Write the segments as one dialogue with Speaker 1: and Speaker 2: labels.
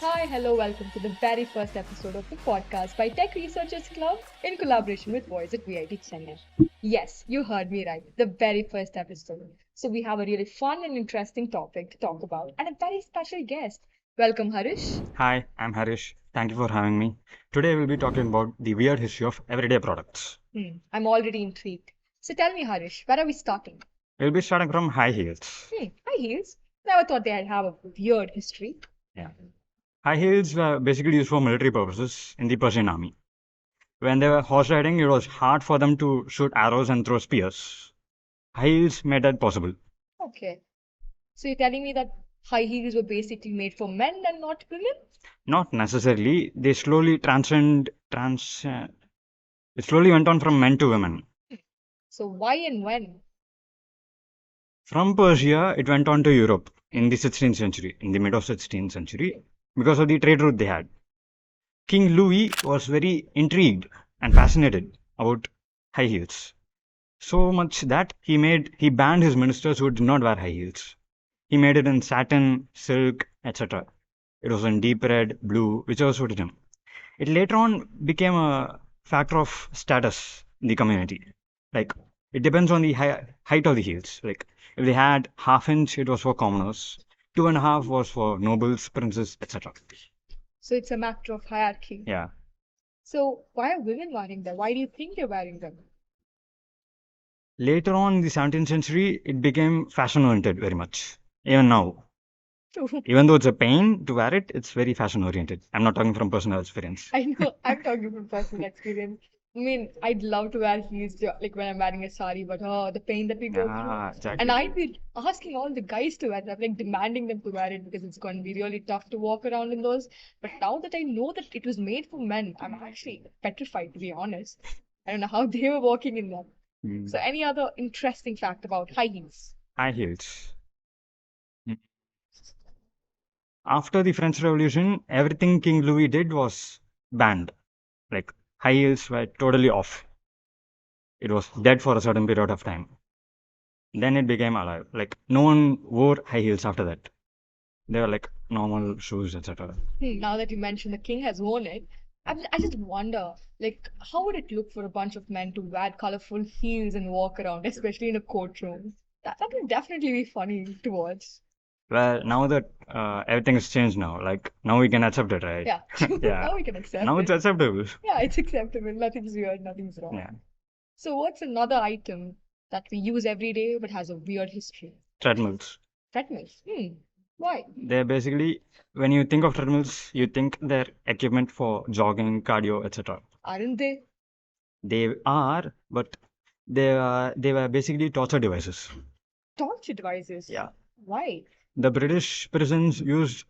Speaker 1: Hi, hello, welcome to the very first episode of the podcast by Tech Researchers Club in collaboration with Boys at VIT Chennai. Yes, you heard me right, the very first episode. So we have a really fun and interesting topic to talk about and a very special guest. Welcome, Harish.
Speaker 2: Hi, I'm Harish. Thank you for having me. Today we'll be talking about the weird history of everyday products.
Speaker 1: I'm already intrigued. So tell me, Harish, where are we starting?
Speaker 2: We'll be starting from high heels.
Speaker 1: High heels? Never thought they'd have a weird history.
Speaker 2: Yeah. High heels were basically used for military purposes in the Persian army. When they were horse riding, it was hard for them to shoot arrows and throw spears. High heels made that possible.
Speaker 1: Okay. So you're telling me that high heels were basically made for men and not women?
Speaker 2: Not necessarily. They slowly it slowly went on from men to women.
Speaker 1: So why and when?
Speaker 2: From Persia, it went on to Europe in the 16th century, in the mid of 16th century, because of the trade route they had. King Louis was very intrigued and fascinated about high heels. So much that he banned his ministers who did not wear high heels. He made it in satin, silk, etc. It was in deep red, blue, whichever suited him. It later on became a factor of status in the community. Like, it depends on the height of the heels. Like, if they had half-inch, it was for commoners. 2.5 was for nobles, princes, etc.
Speaker 1: So it's a matter of hierarchy.
Speaker 2: Yeah.
Speaker 1: So why are women wearing them? Why do you think they're wearing them?
Speaker 2: Later on in the 17th century, it became fashion-oriented very much. Even now. Even though it's a pain to wear it, it's very fashion-oriented. I'm not talking from personal experience.
Speaker 1: I know, I'm talking from personal experience. I mean, I'd love to wear heels like when I'm wearing a sari, but the pain that we go through.
Speaker 2: Exactly.
Speaker 1: And I'd be asking all the guys to wear them, like demanding them to wear it because it's going to be really tough to walk around in those. But now that I know that it was made for men, I'm actually petrified, to be honest. I don't know how they were walking in them. So any other interesting fact about high heels?
Speaker 2: High heels. After the French Revolution, everything King Louis did was banned. Like, high heels were totally off. It was dead for a certain period of time. Then it became alive. Like, no one wore high heels after that. They were like normal shoes, etc.
Speaker 1: Now that you mentioned the king has worn it, I just wonder, like, how would it look for a bunch of men to wear colorful heels and walk around, especially in a courtroom? That would definitely be funny to watch.
Speaker 2: Well, now that everything has changed now, like, now we can accept it, right?
Speaker 1: Yeah.
Speaker 2: Yeah.
Speaker 1: Now we can accept
Speaker 2: Now
Speaker 1: it.
Speaker 2: it's acceptable.
Speaker 1: Yeah, it's acceptable. Nothing's weird, nothing's wrong.
Speaker 2: Yeah.
Speaker 1: So what's another item that we use every day but has a weird history?
Speaker 2: Treadmills.
Speaker 1: Treadmills. Why?
Speaker 2: They're basically, when you think of treadmills, you think they're equipment for jogging, cardio, etc.
Speaker 1: Aren't they?
Speaker 2: They are, but they were basically torture devices.
Speaker 1: Torture devices.
Speaker 2: Yeah.
Speaker 1: Why?
Speaker 2: The British prisons used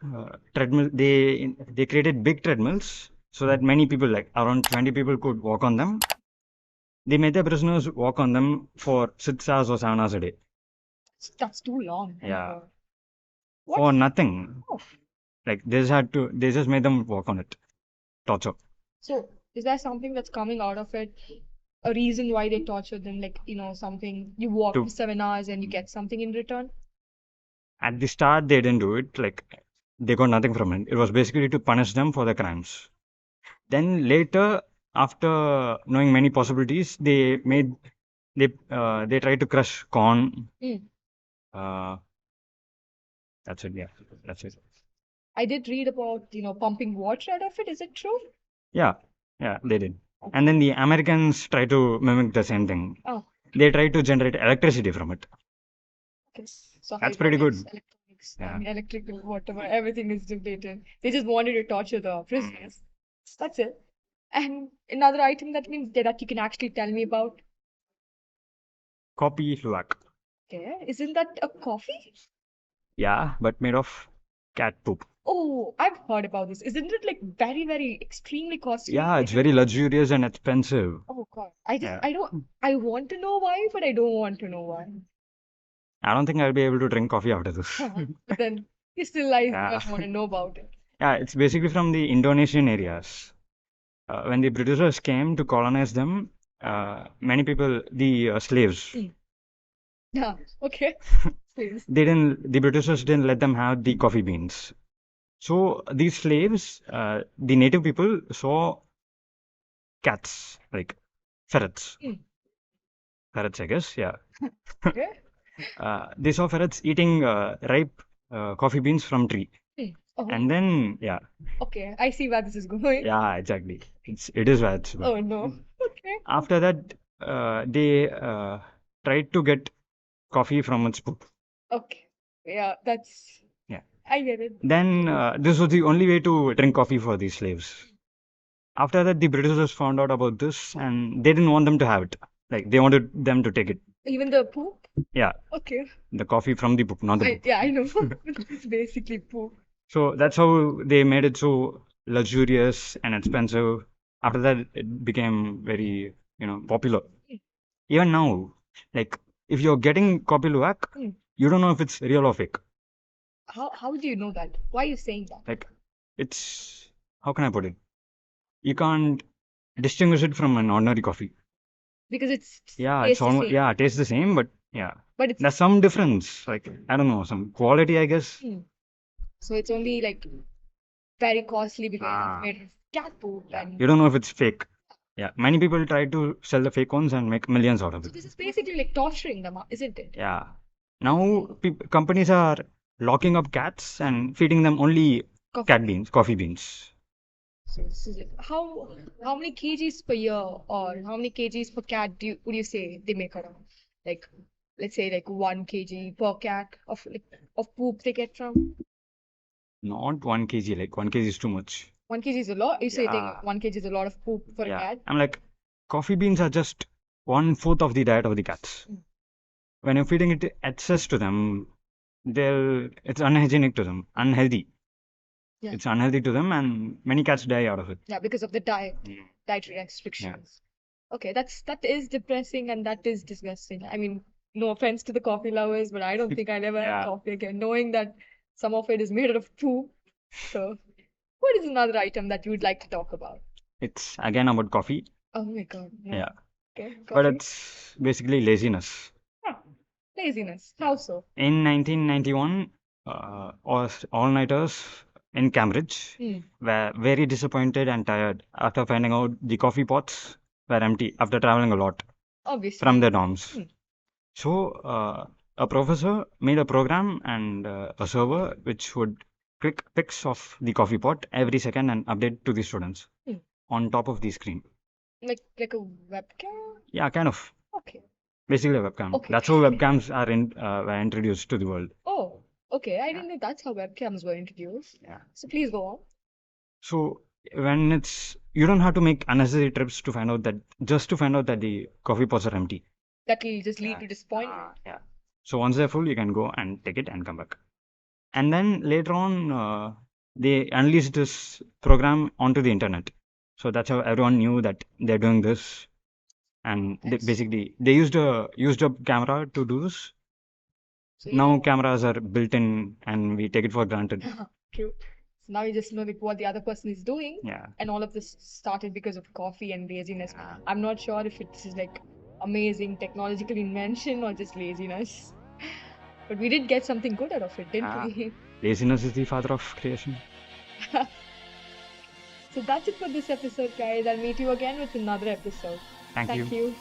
Speaker 2: treadmill. They created big treadmills so that many people, like around 20 people, could walk on them. They made the prisoners walk on them for 6 hours or 7 hours a day.
Speaker 1: That's too long.
Speaker 2: Yeah.
Speaker 1: What?
Speaker 2: For nothing.
Speaker 1: Oh.
Speaker 2: Like, they just made them walk on it. Torture.
Speaker 1: So, is there something that's coming out of it? A reason why they torture them? Like, something you walk for 7 hours and you get something in return?
Speaker 2: At the start, they didn't do it. Like, they got nothing from it. It was basically to punish them for their crimes. Then later, after knowing many possibilities, they tried to crush corn. That's it. Yeah, that's it.
Speaker 1: I did read about, pumping water out of it. Is it true?
Speaker 2: Yeah, they did. And then the Americans try to mimic the same thing.
Speaker 1: Oh.
Speaker 2: They try to generate electricity from it.
Speaker 1: Okay. So
Speaker 2: that's pretty good.
Speaker 1: Electronics, electrical, whatever, everything is related. They just wanted to torture the prisoners. That's it. And another item that you can actually tell me about.
Speaker 2: Coffee luwak.
Speaker 1: Okay. Isn't that a coffee?
Speaker 2: Yeah, but made of cat poop.
Speaker 1: Oh, I've heard about this. Isn't it like very, very extremely costly?
Speaker 2: Yeah, it's very luxurious and expensive.
Speaker 1: Oh God. I want to know why, but I don't want to know why.
Speaker 2: I don't think I'll be able to drink coffee after this.
Speaker 1: But then you still want to know about it.
Speaker 2: Yeah, it's basically from the Indonesian areas. When the Britishers came to colonize them, many people, the slaves,
Speaker 1: Yeah. Okay. Please.
Speaker 2: The Britishers didn't let them have the coffee beans. So these slaves, the native people saw cats, like ferrets.
Speaker 1: Mm.
Speaker 2: Ferrets, I guess, yeah.
Speaker 1: Okay.
Speaker 2: They saw ferrets eating ripe coffee beans from tree.
Speaker 1: Mm. Oh.
Speaker 2: And then, yeah,
Speaker 1: Okay. I see where this is going.
Speaker 2: yeah, exactly. It is bad.
Speaker 1: Oh no. Okay.
Speaker 2: After that, they tried to get coffee from its poop.
Speaker 1: Okay. Yeah, that's.
Speaker 2: Yeah.
Speaker 1: I get it.
Speaker 2: Then this was the only way to drink coffee for these slaves. After that, the Britishers found out about this, and they didn't want them to have it. Like they wanted them to take it.
Speaker 1: Even the poop?
Speaker 2: Yeah,
Speaker 1: Okay.
Speaker 2: the coffee from the poop, not the poop.
Speaker 1: Yeah, I know. It's basically poop.
Speaker 2: So that's how they made it so luxurious and expensive. After that, it became very, popular. Even now, like if you're getting coffee luwak,
Speaker 1: Mm.
Speaker 2: you don't know if it's real or fake.
Speaker 1: How do you know that? Why are you saying that?
Speaker 2: Like it's, how can I put it? You can't distinguish it from an ordinary coffee.
Speaker 1: Because it's
Speaker 2: Yeah,
Speaker 1: tastes
Speaker 2: it's
Speaker 1: the
Speaker 2: almost,
Speaker 1: same.
Speaker 2: yeah, it tastes the same, but yeah,
Speaker 1: But it's
Speaker 2: there's some difference. Like I don't know, some quality, I guess.
Speaker 1: so it's only like very costly because
Speaker 2: Ah.
Speaker 1: it's made of cat poop
Speaker 2: Yeah,
Speaker 1: and
Speaker 2: you don't know if it's fake. Yeah, many people try to sell the fake ones and make millions out of
Speaker 1: so
Speaker 2: it.
Speaker 1: this is basically like torturing them, isn't it?
Speaker 2: Yeah. Now companies are locking up cats and feeding them only
Speaker 1: Coffee.
Speaker 2: coffee beans.
Speaker 1: So this is it. How many kgs per year or how many kgs per cat would you say they make around? Like let's say like 1 kg per cat of poop they get from?
Speaker 2: Not 1 kg, like 1 kg is too much.
Speaker 1: 1 kg is a lot. You say
Speaker 2: Yeah.
Speaker 1: 1 kg is a lot of poop for a
Speaker 2: Yeah.
Speaker 1: cat.
Speaker 2: I'm like, coffee beans are just 1/4 of the diet of the cats. When you're feeding it excess to them, it's unhygienic to them, unhealthy.
Speaker 1: Yeah.
Speaker 2: It's unhealthy to them, and many cats die out of it.
Speaker 1: Yeah, because of the dietary restrictions. Okay, that is depressing and that is disgusting. I mean, no offense to the coffee lovers, but I don't think I'll ever have
Speaker 2: Yeah.
Speaker 1: coffee again, knowing that some of it is made out of poop. So, what is another item that you would like to talk about?
Speaker 2: It's again about coffee.
Speaker 1: Oh my God. No.
Speaker 2: Yeah.
Speaker 1: Okay,
Speaker 2: But
Speaker 1: coffee.
Speaker 2: it's basically laziness.
Speaker 1: Huh. Laziness. How so?
Speaker 2: In 1991, all-nighters in Cambridge were very disappointed and tired after finding out the coffee pots were empty after traveling a lot
Speaker 1: Obviously.
Speaker 2: from their dorms. So, a professor made a program and a server which would click pics of the coffee pot every second and update to the students on top of the screen.
Speaker 1: Like a webcam?
Speaker 2: Yeah, kind of.
Speaker 1: Okay.
Speaker 2: Basically a webcam.
Speaker 1: Okay.
Speaker 2: That's how webcams were introduced to the world.
Speaker 1: Oh, okay. I didn't know that's how webcams were introduced.
Speaker 2: Yeah.
Speaker 1: So please go on.
Speaker 2: So when you don't have to make unnecessary trips to find out that the coffee pots are empty.
Speaker 1: That will just lead to disappointment.
Speaker 2: Yeah. So once they're full, you can go and take it and come back. And then later on, they unleashed this program onto the internet. So that's how everyone knew that they're doing this. And they used a used-up camera to do this.
Speaker 1: So
Speaker 2: Now cameras are built in, and we take it for granted.
Speaker 1: True. So now you just know like what the other person is doing.
Speaker 2: Yeah.
Speaker 1: And all of this started because of coffee and laziness. I'm not sure if it's like amazing technological invention or just laziness. But we did get something good out of it, didn't we?
Speaker 2: Laziness is the father of creation.
Speaker 1: So that's it for this episode, guys. I'll meet you again with another episode.
Speaker 2: Thank you.
Speaker 1: you.